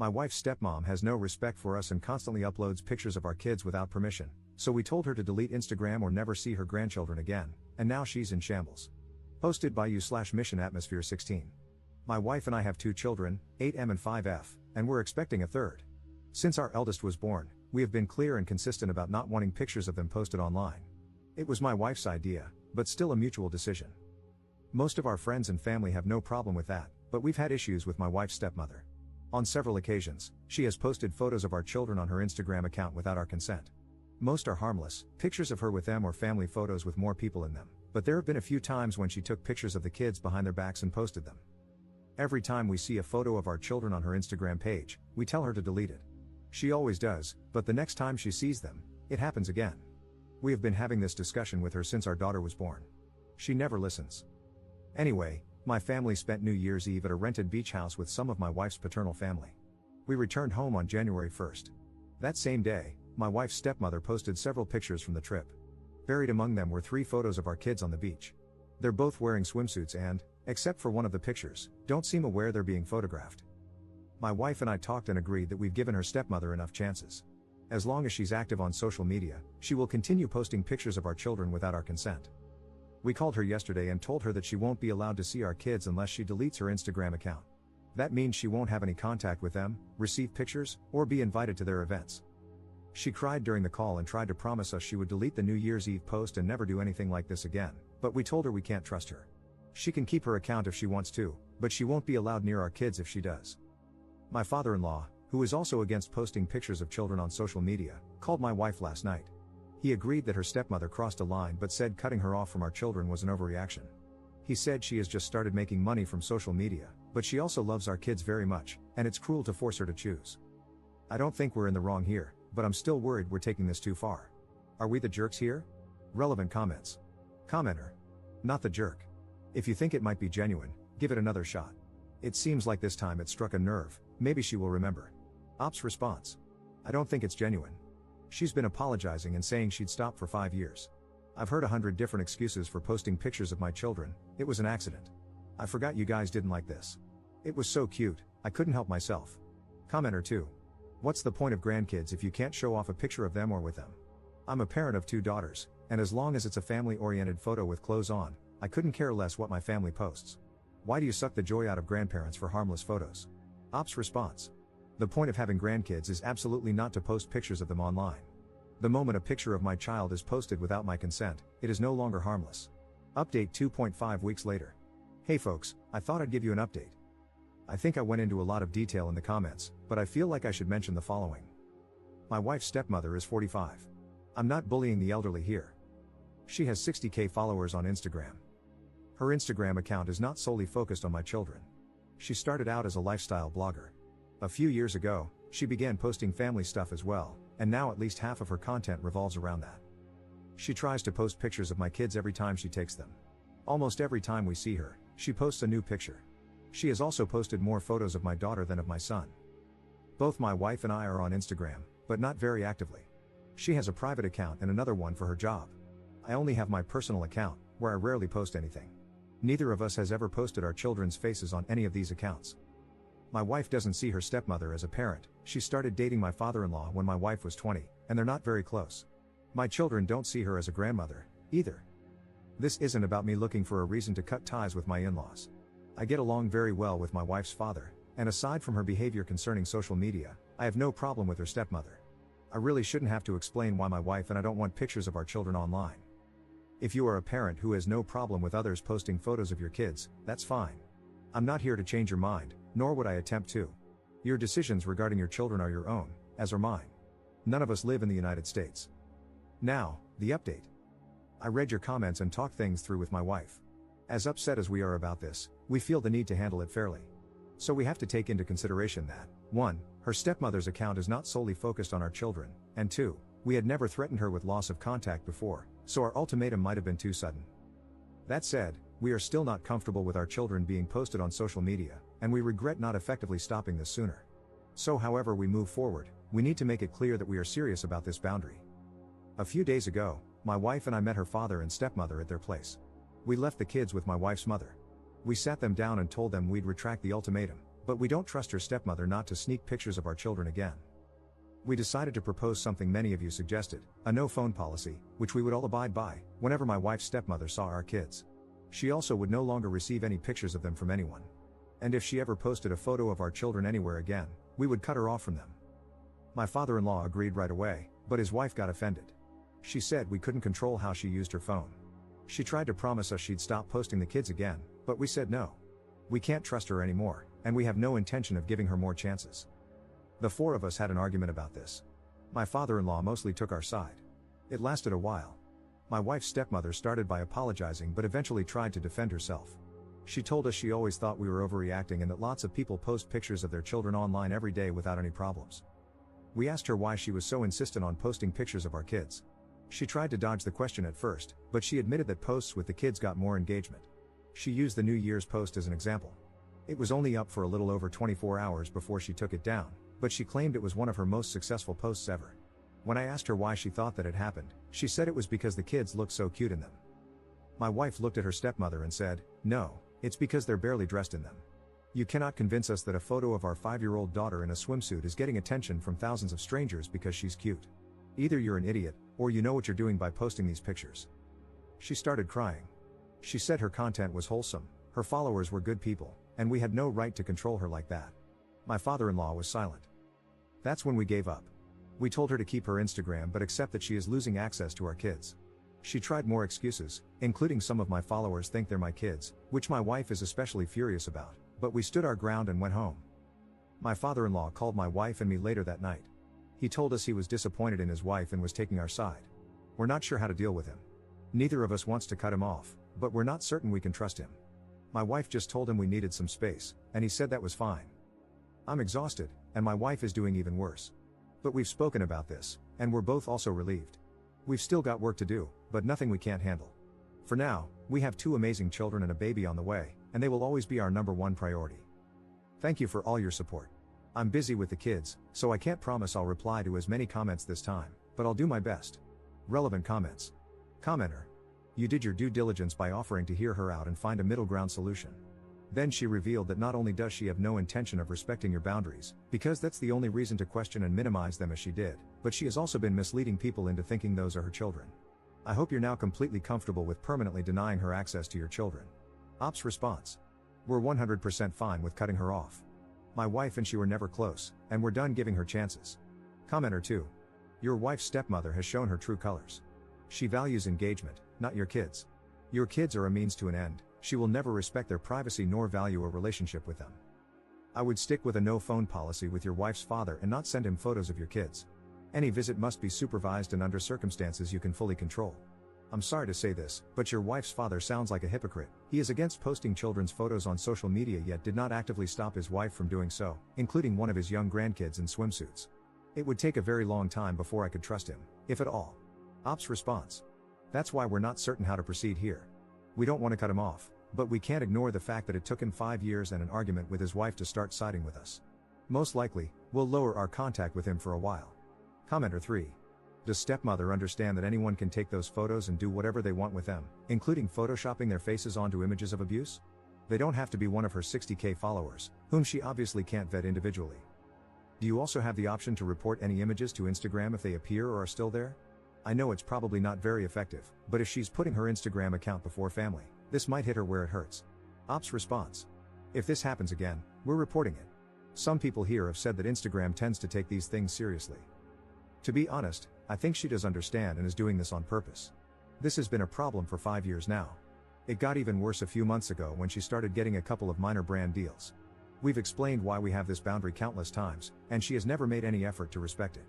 My wife's stepmom has no respect for us and constantly uploads pictures of our kids without permission, so we told her to delete Instagram or never see her grandchildren again, and now she's in shambles. Posted by you/Mission Atmosphere 16. My wife and I have 2 children, 8M and 5F, and we're expecting a third. Since our eldest was born, we have been clear and consistent about not wanting pictures of them posted online. It was my wife's idea, but still a mutual decision. Most of our friends and family have no problem with that, but we've had issues with my wife's stepmother. On several occasions, she has posted photos of our children on her Instagram account without our consent. Most are harmless, pictures of her with them or family photos with more people in them, but there have been a few times when she took pictures of the kids behind their backs and posted them. Every time we see a photo of our children on her Instagram page, we tell her to delete it. She always does, but the next time she sees them, it happens again. We have been having this discussion with her since our daughter was born. She never listens. Anyway, my family spent New Year's Eve at a rented beach house with some of my wife's paternal family. We returned home on January 1st. That same day, my wife's stepmother posted several pictures from the trip. Buried among them were 3 photos of our kids on the beach. They're both wearing swimsuits and, except for one of the pictures, don't seem aware they're being photographed. My wife and I talked and agreed that we've given her stepmother enough chances. As long as she's active on social media, she will continue posting pictures of our children without our consent. We called her yesterday and told her that she won't be allowed to see our kids unless she deletes her Instagram account. That means she won't have any contact with them, receive pictures, or be invited to their events. She cried during the call and tried to promise us she would delete the New Year's Eve post and never do anything like this again, but we told her we can't trust her. She can keep her account if she wants to, but she won't be allowed near our kids if she does. My father-in-law, who is also against posting pictures of children on social media, called my wife last night. He agreed that her stepmother crossed a line but said cutting her off from our children was an overreaction. He said she has just started making money from social media, but she also loves our kids very much, and it's cruel to force her to choose. I don't think we're in the wrong here, but I'm still worried we're taking this too far. Are we the jerks here? Relevant comments. Commenter. Not the jerk. If you think it might be genuine, give it another shot. It seems like this time it struck a nerve, maybe she will remember. Ops response. I don't think it's genuine. She's been apologizing and saying she'd stop for 5 years. I've heard 100 different excuses for posting pictures of my children. It was an accident. I forgot you guys didn't like this. It was so cute, I couldn't help myself. Commenter 2. What's the point of grandkids if you can't show off a picture of them or with them? I'm a parent of 2 daughters, and as long as it's a family-oriented photo with clothes on, I couldn't care less what my family posts. Why do you suck the joy out of grandparents for harmless photos? Ops response. The point of having grandkids is absolutely not to post pictures of them online. The moment a picture of my child is posted without my consent, it is no longer harmless. Update 2.5 weeks later. Hey folks, I thought I'd give you an update. I think I went into a lot of detail in the comments, but I feel like I should mention the following. My wife's stepmother is 45. I'm not bullying the elderly here. She has 60k followers on Instagram. Her Instagram account is not solely focused on my children. She started out as a lifestyle blogger. A few years ago, she began posting family stuff as well, and now at least half of her content revolves around that. She tries to post pictures of my kids every time she takes them. Almost every time we see her, she posts a new picture. She has also posted more photos of my daughter than of my son. Both my wife and I are on Instagram, but not very actively. She has a private account and another one for her job. I only have my personal account, where I rarely post anything. Neither of us has ever posted our children's faces on any of these accounts. My wife doesn't see her stepmother as a parent. She started dating my father-in-law when my wife was 20, and they're not very close. My children don't see her as a grandmother, either. This isn't about me looking for a reason to cut ties with my in-laws. I get along very well with my wife's father, and aside from her behavior concerning social media, I have no problem with her stepmother. I really shouldn't have to explain why my wife and I don't want pictures of our children online. If you are a parent who has no problem with others posting photos of your kids, that's fine. I'm not here to change your mind, nor would I attempt to. Your decisions regarding your children are your own, as are mine. None of us live in the United States. Now, the update. I read your comments and talked things through with my wife. As upset as we are about this, we feel the need to handle it fairly. So we have to take into consideration that, 1, her stepmother's account is not solely focused on our children, and 2, we had never threatened her with loss of contact before, so our ultimatum might have been too sudden. That said, we are still not comfortable with our children being posted on social media, and we regret not effectively stopping this sooner. So however we move forward, we need to make it clear that we are serious about this boundary. A few days ago, my wife and I met her father and stepmother at their place. We left the kids with my wife's mother. We sat them down and told them we'd retract the ultimatum, But we don't trust her stepmother not to sneak pictures of our children again. We decided to propose something many of you suggested, a no phone policy, which we would all abide by, whenever my wife's stepmother saw our kids. She also would no longer receive any pictures of them from anyone. And if she ever posted a photo of our children anywhere again, we would cut her off from them. My father-in-law agreed right away, but his wife got offended. She said we couldn't control how she used her phone. She tried to promise us she'd stop posting the kids again, but we said no. We can't trust her anymore, and we have no intention of giving her more chances. The four of us had an argument about this. My father-in-law mostly took our side. It lasted a while. My wife's stepmother started by apologizing but eventually tried to defend herself. She told us she always thought we were overreacting and that lots of people post pictures of their children online every day without any problems. We asked her why she was so insistent on posting pictures of our kids. She tried to dodge the question at first, but she admitted that posts with the kids got more engagement. She used the New Year's post as an example. It was only up for a little over 24 hours before she took it down, but she claimed it was one of her most successful posts ever. When I asked her why she thought that had happened, she said it was because the kids looked so cute in them. My wife looked at her stepmother and said, "No, it's because they're barely dressed in them. You cannot convince us that a photo of our 5-year-old daughter in a swimsuit is getting attention from thousands of strangers because she's cute. Either you're an idiot, or you know what you're doing by posting these pictures." She started crying. She said her content was wholesome, her followers were good people, and we had no right to control her like that. My father-in-law was silent. That's when we gave up. We told her to keep her Instagram but accept that she is losing access to our kids. She tried more excuses, including some of my followers think they're my kids, which my wife is especially furious about, but we stood our ground and went home. My father-in-law called my wife and me later that night. He told us he was disappointed in his wife and was taking our side. We're not sure how to deal with him. Neither of us wants to cut him off, but we're not certain we can trust him. My wife just told him we needed some space, and he said that was fine. I'm exhausted, and my wife is doing even worse. But we've spoken about this, and we're both also relieved. We've still got work to do, but nothing we can't handle. For now, we have 2 amazing children and a baby on the way, and they will always be our #1 priority. Thank you for all your support. I'm busy with the kids, so I can't promise I'll reply to as many comments this time, but I'll do my best. Relevant comments. Commenter. You did your due diligence by offering to hear her out and find a middle ground solution. Then she revealed that not only does she have no intention of respecting your boundaries, because that's the only reason to question and minimize them as she did, but she has also been misleading people into thinking those are her children. I hope you're now completely comfortable with permanently denying her access to your children. Ops response. We're 100% fine with cutting her off. My wife and she were never close, and we're done giving her chances. Commenter 2. Your wife's stepmother has shown her true colors. She values engagement, not your kids. Your kids are a means to an end. She will never respect their privacy nor value a relationship with them. I would stick with a no phone policy with your wife's father and not send him photos of your kids. Any visit must be supervised and under circumstances you can fully control. I'm sorry to say this, but your wife's father sounds like a hypocrite. He is against posting children's photos on social media yet did not actively stop his wife from doing so, including one of his young grandkids in swimsuits. It would take a very long time before I could trust him, if at all. Ops response. That's why we're not certain how to proceed here. We don't want to cut him off, but we can't ignore the fact that it took him 5 years and an argument with his wife to start siding with us. Most likely, we'll lower our contact with him for a while. Commenter 3. Does stepmother understand that anyone can take those photos and do whatever they want with them, including photoshopping their faces onto images of abuse? They don't have to be one of her 60K followers, whom she obviously can't vet individually. Do you also have the option to report any images to Instagram if they appear or are still there? I know it's probably not very effective, but if she's putting her Instagram account before family, this might hit her where it hurts. Ops response. If this happens again, we're reporting it. Some people here have said that Instagram tends to take these things seriously. To be honest, I think she does understand and is doing this on purpose. This has been a problem for 5 years now. It got even worse a few months ago when she started getting a couple of minor brand deals. We've explained why we have this boundary countless times, and she has never made any effort to respect it.